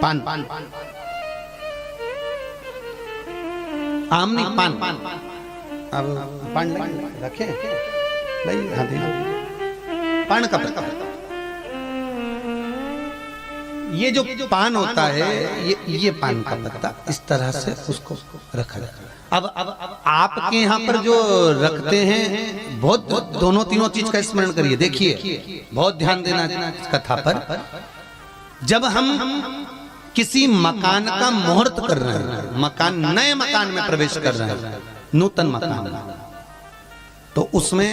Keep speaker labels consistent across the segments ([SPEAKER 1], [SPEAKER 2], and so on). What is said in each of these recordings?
[SPEAKER 1] पान आम नहीं, पान। अब पान रखे हाँ पान का पत्ता। ये जो पान होता है ये पान का पत्ता इस तरह से उसको रखा जाता है। अब आपके यहाँ पर जो रखते हैं बहुत दोनों तीनों चीज का स्मरण करिए, देखिए बहुत ध्यान देना इस कथा पर। जब हम किसी मकान का मुहूर्त कर रहे हैं, मकान नए मकान में प्रवेश कर रहे हैं, नूतन मकान, तो उसमें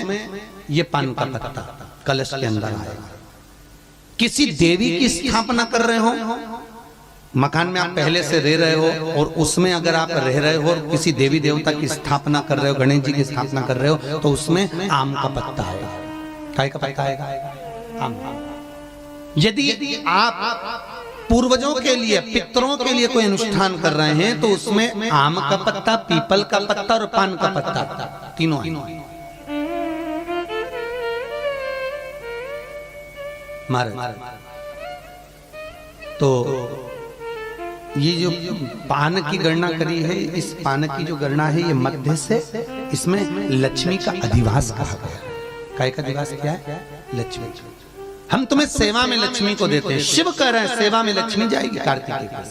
[SPEAKER 1] ये पान का पत्ता कलश के अंदर आएगा। किसी देवी की स्थापना कर रहे हो, मकान में आप पहले से रह रहे हो और उसमें अगर आप रह रहे हो और किसी देवी देवता की स्थापना कर रहे हो, गणेश जी की स्थापना कर रहे हो, तो उसमें आम का पत्ता आएगा। काय का पत्ता आएगा? आम। यदि आप पूर्वजों के लिए, पितरों के लिए कोई अनुष्ठान कर रहे हैं, तो उसमें आम का पत्ता, पीपल का पत्ता और पान का पत्ता तीनों महाराज। तो ये जो पान की गणना करी है, इस पान की जो गणना है ये मध्य से, इसमें लक्ष्मी का अधिवास कहा गया। काय का अधिवास क्या है? लक्ष्मी। हम तुम्हें सेवा में लक्ष्मी को देते हैं। शिव कह रहे हैं सेवा में लक्ष्मी जाएगी कार्तिक के पास,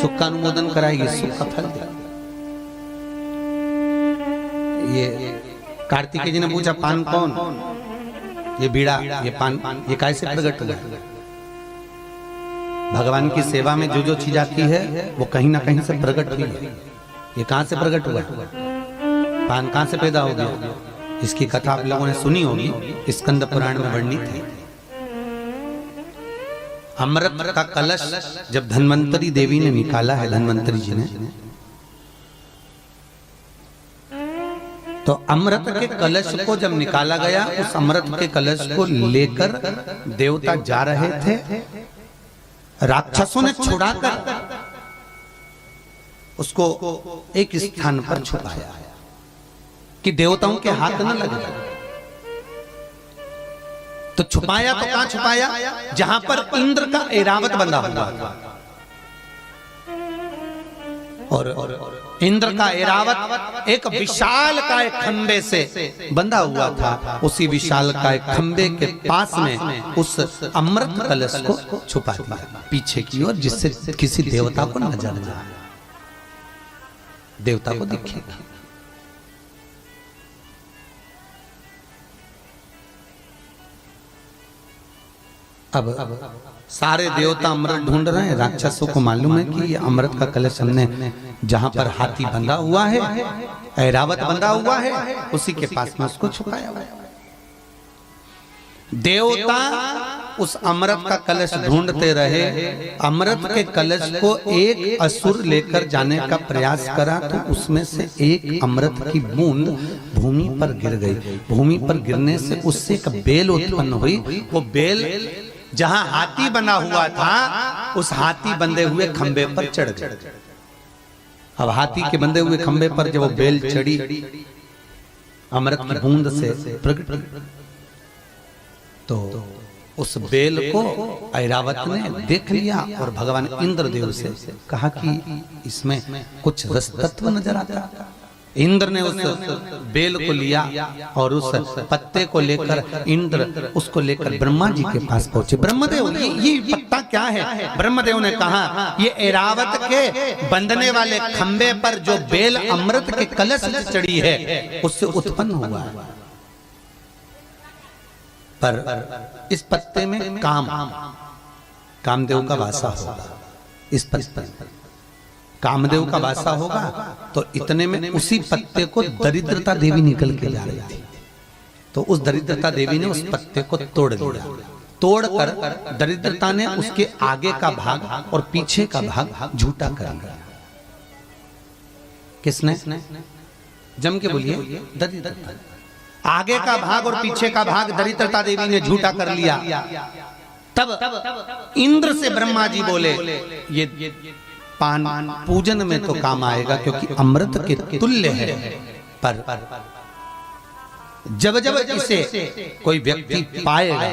[SPEAKER 1] सुख का अनुमोदन कराएगी, सुख का फल देगी। ये कार्तिकेय जी ने पूछा पान कौन? ये बीड़ा, ये पान, ये कैसे प्रकट हुआ? भगवान की सेवा में जो जो चीज आती है वो कहीं ना कहीं से प्रकट हुई है। ये कहां से प्रकट हुआ? पान कहां से पैदा हो गया? इसकी कथा आप लोगों ने सुनी होगी, स्कंद पुराण में वर्णित है। अमृत का कलश जब धन्वंतरी देवी ने निकाला है, धन्वंतरी जी ने, तो अमृत के कलश को जब निकाला गया, उस अमृत के कलश को लेकर देवता जा रहे थे, राक्षसों ने छुड़ाकर उसको एक स्थान पर छुपाया कि देवताओं के हाथ न लगे। तो छुपाया तो कहां छुपाया? जहां पर इंद्र का ऐरावत बंधा हुआ था। और इंद्र का ऐरावत एक विशाल काय खंबे से बंधा हुआ था। उसी विशाल काय खंबे के पास में उस अमृत कलश को छुपा दिया पीछे की ओर, जिससे किसी देवता को नजर न आए, देवता को दिखेगा। अब सारे देवता अमृत ढूंढ रहे हैं। राक्षसों को मालूम है कि ये अमृत का कलश हमने जहां पर हाथी बंधा हुआ है, ऐरावत बंधा हुआ है, उसी के पास में उसको छुपाया हुआ है। देवता उस अमृत का कलश ढूंढते रहे। अमृत के कलश को एक असुर लेकर जाने का प्रयास करा, तो उसमें से एक अमृत की बूंद भूमि पर गिर गई। भूमि पर गिरने से उससे एक बेल उत्पन्न हुई। वो बेल जहां हाथी बना हुआ था, उस हाथी बंधे हुए खंबे पर चढ़ गए। अब हाथी के बंधे हुए खंबे पर जब वो बेल चढ़ी, अमृत की बूंद से प्रकट, तो उस बेल को ऐरावत ने देख लिया और भगवान इंद्रदेव से कहा कि इसमें कुछ रस तत्व नजर आता है। इंद्र ने उस बेल को लिया और उस पत्ते को लेकर इंद्र उसको लेकर ब्रह्मा जी के पास पहुंचे। ब्रह्मदेव, ये पत्ता क्या है? ब्रह्मदेव ने कहा ये ऐरावत के बंधने वाले खंबे पर जो बेल अमृत के कलश से चढ़ी है, उससे उत्पन्न हुआ है। पर इस पत्ते में कामदेव का वासा होगा। इस पत्ते कामदेव का वासा होगा। तो इतने में उसी पत्ते को दरिद्रता देवी निकल के जा रही थी। तो उस दरिद्रता देवी ने उस पत्ते को तोड़ दिया। तोड़कर दरिद्रता ने उसके आगे का भाग और पीछे का भाग झूठा कर लिया। किसने? जम के बोलिए। दरिद्रता। आगे का भाग और पीछे का भाग दरिद्रता देवी ने झूठा कर लिया। तब इंद्र से ब्रह्मा जी बोले ये पान पूजन में तो काम आएगा क्योंकि अमृत के तुल्य है, पर जब जब इसे कोई व्यक्ति पाएगा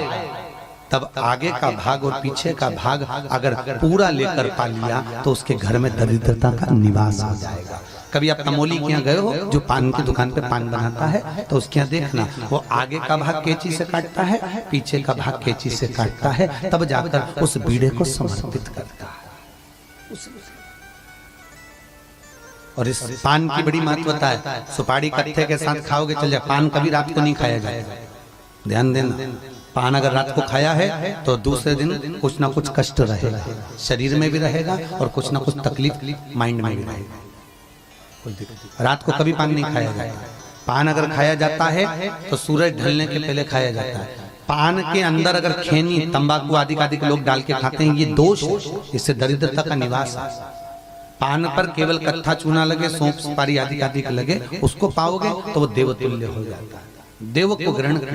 [SPEAKER 1] तब आगे का भाग और पीछे का भाग अगर पूरा लेकर पा लिया तो उसके घर में दरिद्रता का निवास हो जाएगा। कभी आप तमोली के यहाँ गए हो, जो पान की दुकान पे पान बनाता है, तो उसके यहाँ देखना वो आगे का भाग कैंची से काटता है, पीछे का भाग कैंची से काटता है, तब जाकर उस बीड़े को समर्पित करता है। और इस पान की बड़ी महत्वता है। सुपारी कत्थे के साथ खाओगे चल जाए, पान कभी रात को नहीं खाया जाएगा, ध्यान देना। पान अगर रात को खाया है तो दूसरे दिन कुछ ना कुछ कष्ट रहेगा, शरीर में भी रहेगा और कुछ ना कुछ तकलीफ माइंड में भी रहेगा। रात को कभी पान नहीं खाया जाएगा। पान अगर खाया जाता है तो सूरज ढलने के पहले खाया जाता है। पान के अंदर अगर खैनी, तंबाकू आदि के लोग डाल के खाते हैं, ये दोष, इससे दरिद्रता का निवास है। पान पर केवल कत्था चूना लगे, सौंफ सुपारी आदि लगे, उसको पाओगे तो वो देवतुल्य हो जाता है, देव को ग्रहण